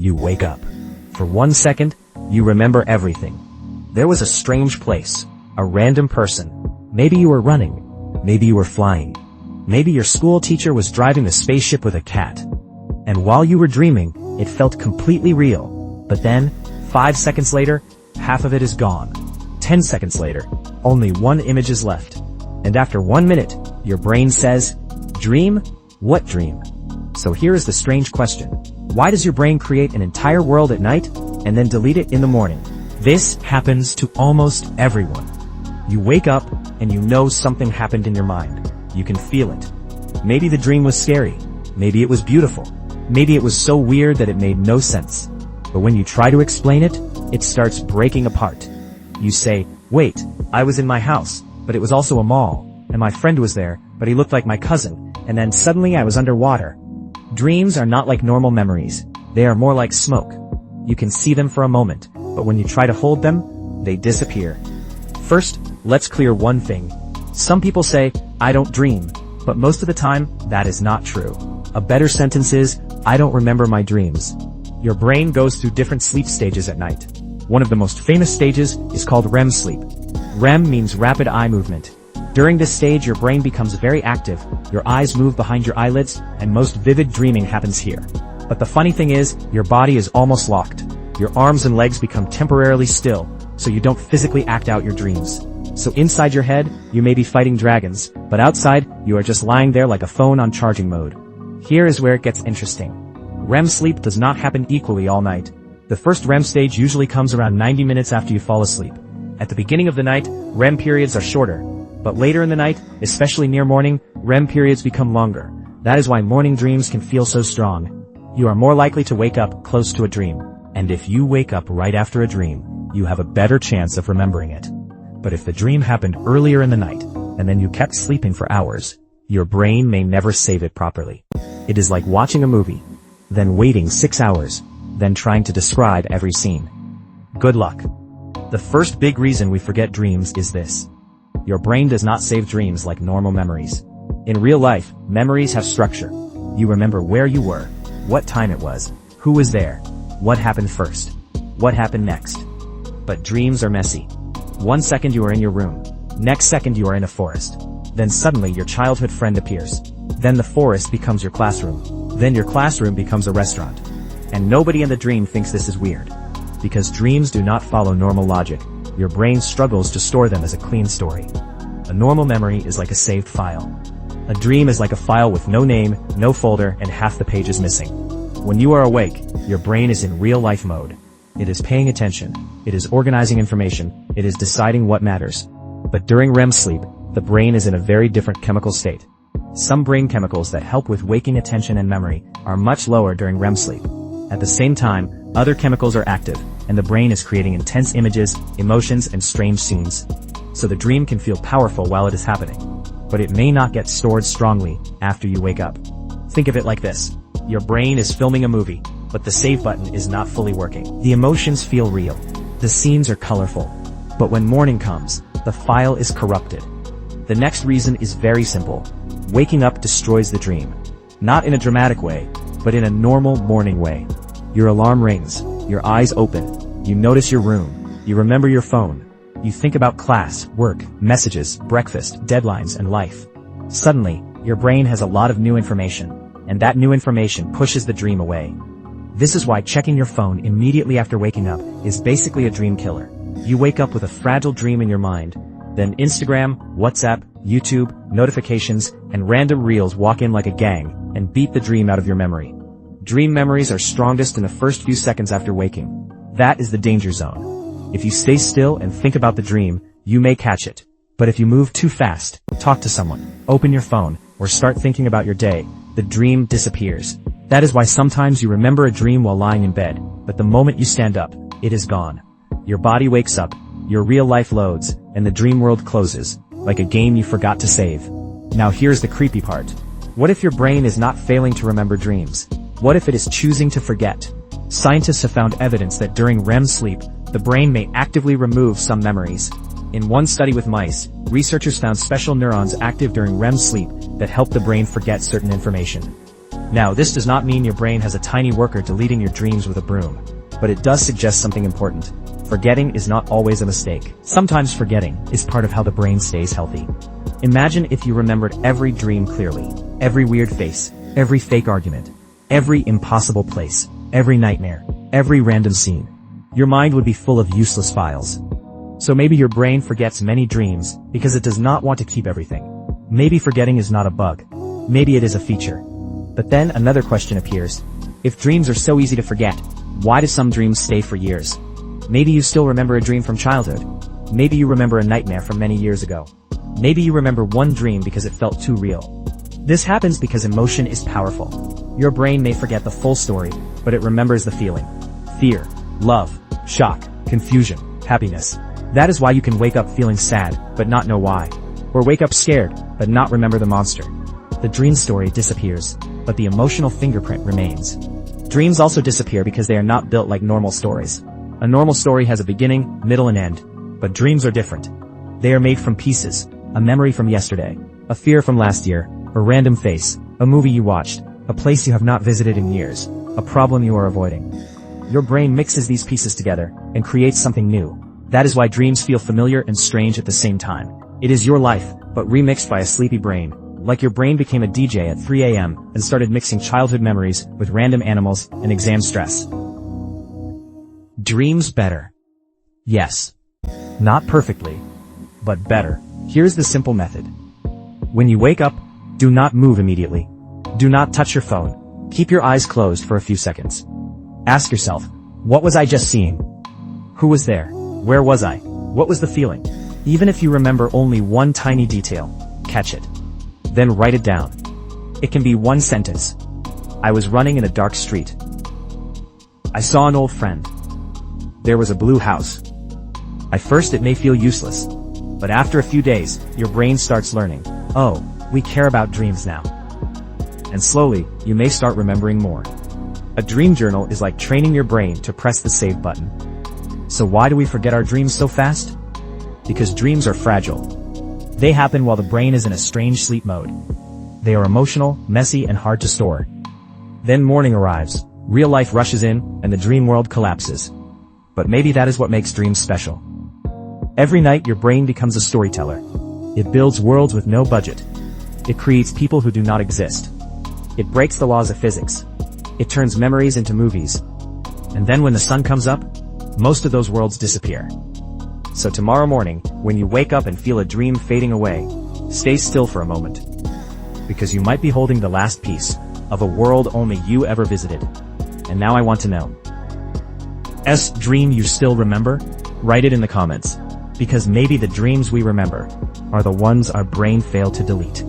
You wake up. For 1 second, you remember everything. There was a strange place, a random person. Maybe you were running. Maybe you were flying. Maybe your school teacher was driving a spaceship with a cat. And while you were dreaming, it felt completely real. But then, 5 seconds later, half of it is gone. 10 seconds later, only one image is left. And after 1 minute, your brain says, "Dream? What dream?" So here is the strange question. Why does your brain create an entire world at night and then delete it in the morning? This happens to almost everyone. You wake up and you know something happened in your mind. You can feel it. Maybe the dream was scary. Maybe it was beautiful. Maybe it was so weird that it made no sense. But when you try to explain it, it starts breaking apart. You say, "Wait, I was in my house, but it was also a mall, and my friend was there, but he looked like my cousin, and then suddenly I was underwater." Dreams are not like normal memories. They are more like smoke. You can see them for a moment, but when you try to hold them, they disappear. First, let's clear one thing. Some people say, "I don't dream," but most of the time, that is not true. A better sentence is, "I don't remember my dreams." Your brain goes through different sleep stages at night. One of the most famous stages is called REM sleep. REM means rapid eye movement. During this stage, your brain becomes very active, your eyes move behind your eyelids, and most vivid dreaming happens here. But the funny thing is, your body is almost locked. Your arms and legs become temporarily still, so you don't physically act out your dreams. So inside your head, you may be fighting dragons, but outside, you are just lying there like a phone on charging mode. Here is where it gets interesting. REM sleep does not happen equally all night. The first REM stage usually comes around 90 minutes after you fall asleep. At the beginning of the night, REM periods are shorter. But later in the night, especially near morning, REM periods become longer. That is why morning dreams can feel so strong. You are more likely to wake up close to a dream. And if you wake up right after a dream, you have a better chance of remembering it. But if the dream happened earlier in the night, and then you kept sleeping for hours, your brain may never save it properly. It is like watching a movie, then waiting 6 hours, then trying to describe every scene. Good luck. The first big reason we forget dreams is this. Your brain does not save dreams like normal memories. In real life, memories have structure. You remember where you were, what time it was, who was there, what happened first, what happened next. But dreams are messy. 1 second you are in your room, next second you are in a forest. Then suddenly your childhood friend appears. Then the forest becomes your classroom. Then your classroom becomes a restaurant. And nobody in the dream thinks this is weird. Because dreams do not follow normal logic. Your brain struggles to store them as a clean story. A normal memory is like a saved file. A dream is like a file with no name, no folder, and half the page is missing. When you are awake, your brain is in real-life mode. It is paying attention. It is organizing information. It is deciding what matters. But during REM sleep, the brain is in a very different chemical state. Some brain chemicals that help with waking attention and memory are much lower during REM sleep. At the same time, other chemicals are active, and the brain is creating intense images, emotions, and strange scenes. So the dream can feel powerful while it is happening. But it may not get stored strongly after you wake up. Think of it like this. Your brain is filming a movie, but the save button is not fully working. The emotions feel real. The scenes are colorful. But when morning comes, the file is corrupted. The next reason is very simple. Waking up destroys the dream. Not in a dramatic way, but in a normal morning way. Your alarm rings, your eyes open, you notice your room, you remember your phone, you think about class, work, messages, breakfast, deadlines, and life. Suddenly, your brain has a lot of new information, and that new information pushes the dream away. This is why checking your phone immediately after waking up is basically a dream killer. You wake up with a fragile dream in your mind, then Instagram, WhatsApp, YouTube, notifications, and random reels walk in like a gang and beat the dream out of your memory. Dream memories are strongest in the first few seconds after waking. That is the danger zone. If you stay still and think about the dream, you may catch it. But if you move too fast, talk to someone, open your phone, or start thinking about your day, the dream disappears. That is why sometimes you remember a dream while lying in bed, but the moment you stand up, it is gone. Your body wakes up, your real life loads, and the dream world closes, like a game you forgot to save. Now here's the creepy part. What if your brain is not failing to remember dreams? What if it is choosing to forget? Scientists have found evidence that during REM sleep, the brain may actively remove some memories. In one study with mice, researchers found special neurons active during REM sleep that help the brain forget certain information. Now, this does not mean your brain has a tiny worker deleting your dreams with a broom, but it does suggest something important. Forgetting is not always a mistake. Sometimes forgetting is part of how the brain stays healthy. Imagine if you remembered every dream clearly, every weird face, every fake argument, every impossible place, every nightmare, every random scene. Your mind would be full of useless files. So maybe your brain forgets many dreams because it does not want to keep everything. Maybe forgetting is not a bug. Maybe it is a feature. But then another question appears. If dreams are so easy to forget, why do some dreams stay for years? Maybe you still remember a dream from childhood. Maybe you remember a nightmare from many years ago. Maybe you remember one dream because it felt too real. This happens because emotion is powerful. Your brain may forget the full story, but it remembers the feeling. Fear, love, shock, confusion, happiness. That is why you can wake up feeling sad, but not know why. Or wake up scared, but not remember the monster. The dream story disappears, but the emotional fingerprint remains. Dreams also disappear because they are not built like normal stories. A normal story has a beginning, middle and end, but dreams are different. They are made from pieces, a memory from yesterday, a fear from last year, a random face, a movie you watched, a place you have not visited in years, a problem you are avoiding. Your brain mixes these pieces together and creates something new. That is why dreams feel familiar and strange at the same time. It is your life, but remixed by a sleepy brain, like your brain became a DJ at 3 a.m. and started mixing childhood memories with random animals and exam stress. Dreams better. Yes. Not perfectly, but better. Here's the simple method. When you wake up, do not move immediately. Do not touch your phone. Keep your eyes closed for a few seconds. Ask yourself, what was I just seeing? Who was there? Where was I? What was the feeling? Even if you remember only one tiny detail, catch it. Then write it down. It can be one sentence. I was running in a dark street. I saw an old friend. There was a blue house. At first it may feel useless, but after a few days, your brain starts learning. Oh, we care about dreams now. And slowly, you may start remembering more. A dream journal is like training your brain to press the save button. So why do we forget our dreams so fast? Because dreams are fragile. They happen while the brain is in a strange sleep mode. They are emotional, messy, and hard to store. Then morning arrives, real life rushes in, and the dream world collapses. But maybe that is what makes dreams special. Every night your brain becomes a storyteller. It builds worlds with no budget. It creates people who do not exist. It breaks the laws of physics. It turns memories into movies. And then when the sun comes up, most of those worlds disappear. So tomorrow morning, when you wake up and feel a dream fading away, stay still for a moment. Because you might be holding the last piece of a world only you ever visited. And now I want to know. Dream you still remember? Write it in the comments. Because maybe the dreams we remember are the ones our brain failed to delete.